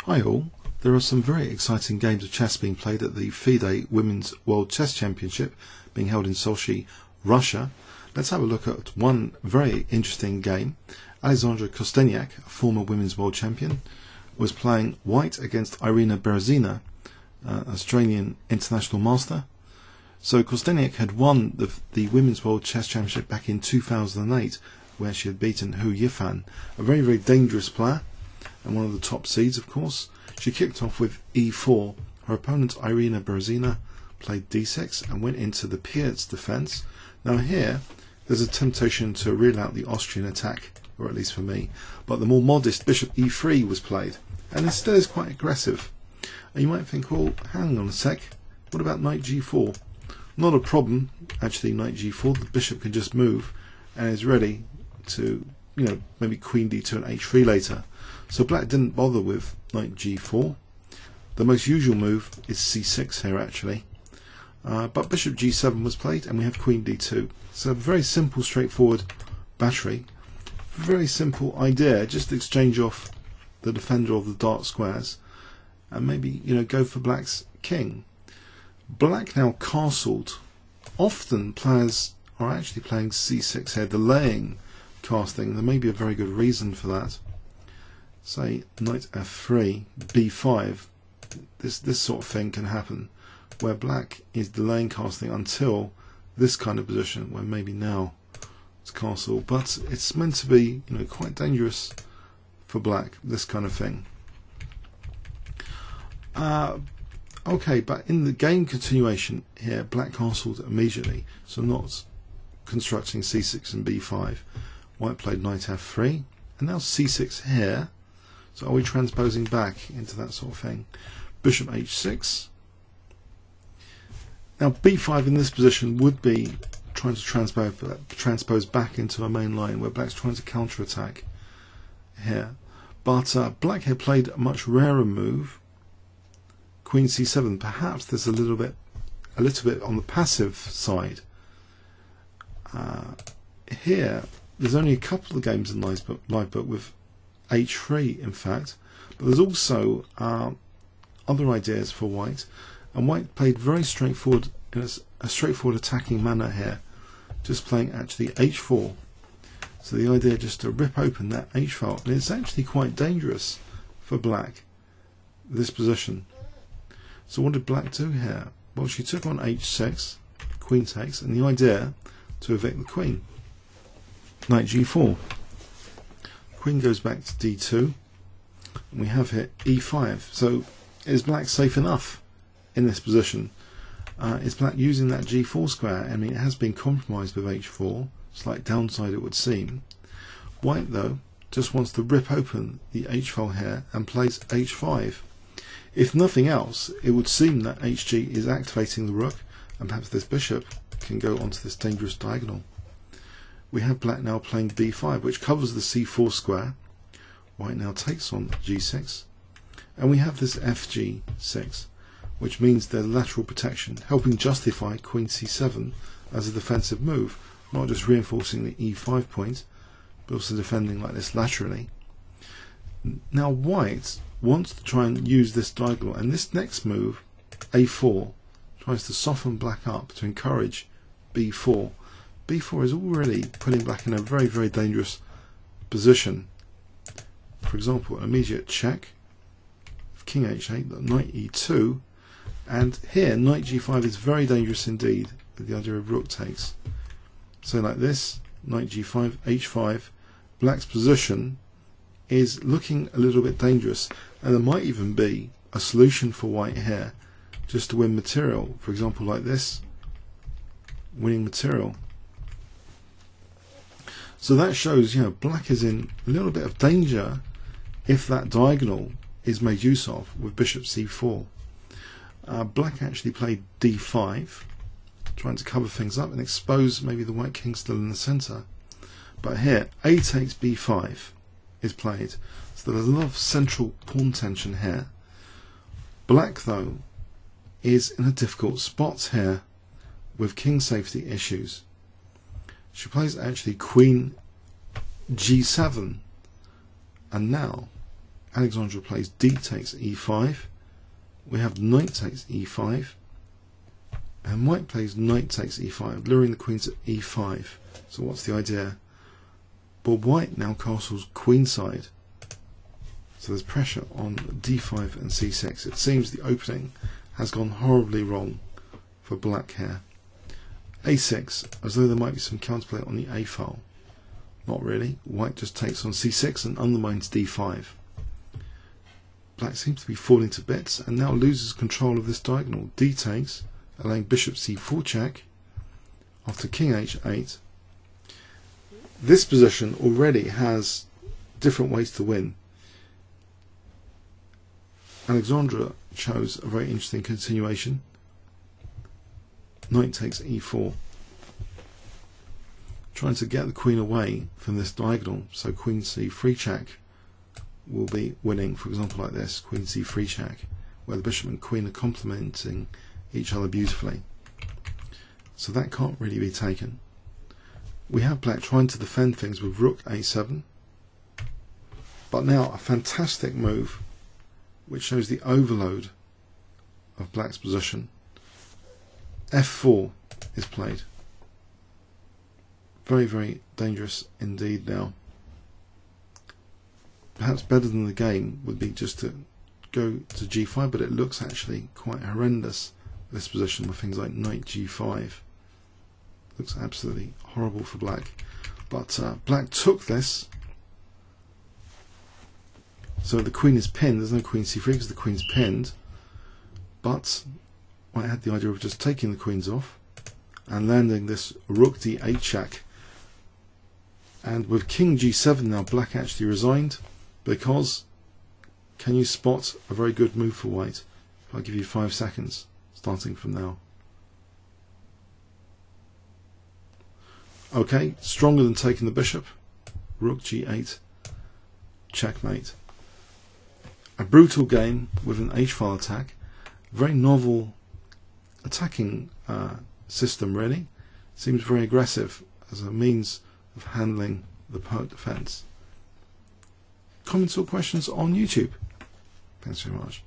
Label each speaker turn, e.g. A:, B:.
A: Hi all, there are some very exciting games of chess being played at the FIDE Womens World Championship being held in Sochi, Russia. Let's have a look at one very interesting game. Alexandra Kosteniuk, a former Women's World Champion, was playing white against Irina Berezina, Australian international master. So Kosteniuk had won the Women's World Chess Championship back in 2008, where she had beaten Hu Yifan, a very, very dangerous player, and one of the top seeds, of course. She kicked off with e4. Her opponent, Irina Berezina, played d6 and went into the Piet's defense. Now here, there's a temptation to reel out the Austrian attack, or at least for me, but the more modest bishop e3 was played, and it still is quite aggressive. And you might think, well, hang on a sec, what about knight g4? Not a problem, actually. Knight g4, the bishop can just move and is ready to, maybe queen d2 and h3 later. So black didn't bother with knight g4. The most usual move is c6 here, actually. But bishop g7 was played, and we have queen d2. So a very simple, straightforward battery. Very simple idea, just exchange off the defender of the dark squares, and maybe, go for black's king. Black now castled. Often players are actually playing c6 here, delaying casting. There may be a very good reason for that. Say knight f3, b5. This sort of thing can happen, where black is delaying casting until this kind of position, where maybe now it's castle. But it's meant to be, quite dangerous for black, this kind of thing. Okay, but in the game continuation here, black castled immediately, so not constructing c6 and b5. White played knight f3, and now c6 here. So are we transposing back into that sort of thing? Bishop h6. Now b5 in this position would be trying to transpose back into a main line, where black's trying to counterattack here. But black here played a much rarer move, queen c7. Perhaps there's a little bit on the passive side. Here, there's only a couple of games in live book with h3, in fact, but there's also other ideas for white, and white played very straightforward, in a straightforward attacking manner here, just playing actually h4. So the idea just to rip open that h file, and it's actually quite dangerous for black, this position. So what did black do here? Well, she took on h6, queen takes, and the idea to evict the queen. Knight g4. Queen goes back to d2, and we have here e5. So is black safe enough in this position? Is black using that g4 square? I mean, it has been compromised with h4, slight downside it would seem. White, though, just wants to rip open the h file here and plays h5. If nothing else, it would seem that hg is activating the rook, and perhaps this bishop can go onto this dangerous diagonal. We have black now playing b5, which covers the c4 square. White now takes on g6, and we have this fg6, which means there's lateral protection, helping justify queen c7 as a defensive move, not just reinforcing the e5 point, but also defending like this laterally. Now white wants to try and use this diagonal, and this next move, a4, tries to soften black up to encourage b4. b4 is already putting black in a very, very dangerous position. For example, an immediate check, king h8, knight e2, and here knight g5 is very dangerous indeed, with the idea of rook takes. So like this, knight g5, h5, black's position is looking a little bit dangerous, and there might even be a solution for white here, just to win material. For example, like this, winning material. So that shows, black is in a little bit of danger if that diagonal is made use of with bishop c4. Black actually played d5, trying to cover things up and expose maybe the white king still in the center. But here, a takes b5 is played, so there's a lot of central pawn tension here. Black, though, is in a difficult spot here with king safety issues. She plays actually queen g7, and now Alexandra plays d takes e5. We have knight takes e5. And white plays knight takes e5, luring the queen to e5. So what's the idea? Well, white now castles queenside. So there's pressure on d5 and c6. It seems the opening has gone horribly wrong for black here. a6, as though there might be some counterplay on the a file. Not really. White just takes on c6 and undermines d5. Black seems to be falling to bits and now loses control of this diagonal. D takes, allowing bishop c4 check after king h8. This position already has different ways to win. Alexandra chose a very interesting continuation. Knight takes e4, trying to get the queen away from this diagonal, so queen c3 check will be winning. For example, like this, queen c3 check, where the bishop and queen are complementing each other beautifully. So that can't really be taken. We have black trying to defend things with rook a7, but now a fantastic move which shows the overload of black's position. f4 is played. Very, very dangerous indeed now. Perhaps better than the game would be just to go to g5, but it looks actually quite horrendous, this position, with things like knight g5. Looks absolutely horrible for black. But black took this. So the queen is pinned. There's no queen c3 because the queen's pinned. But I had the idea of just taking the queens off and landing this rook d8 check. And with king g7 now, black actually resigned, because can you spot a very good move for white? I'll give you 5 seconds starting from now. Okay, stronger than taking the bishop. Rook g8, checkmate. A brutal game with an h-file attack. Very novel attacking system, really. Seems very aggressive as a means of handling the poet defense. Comments or questions on YouTube? Thanks very much.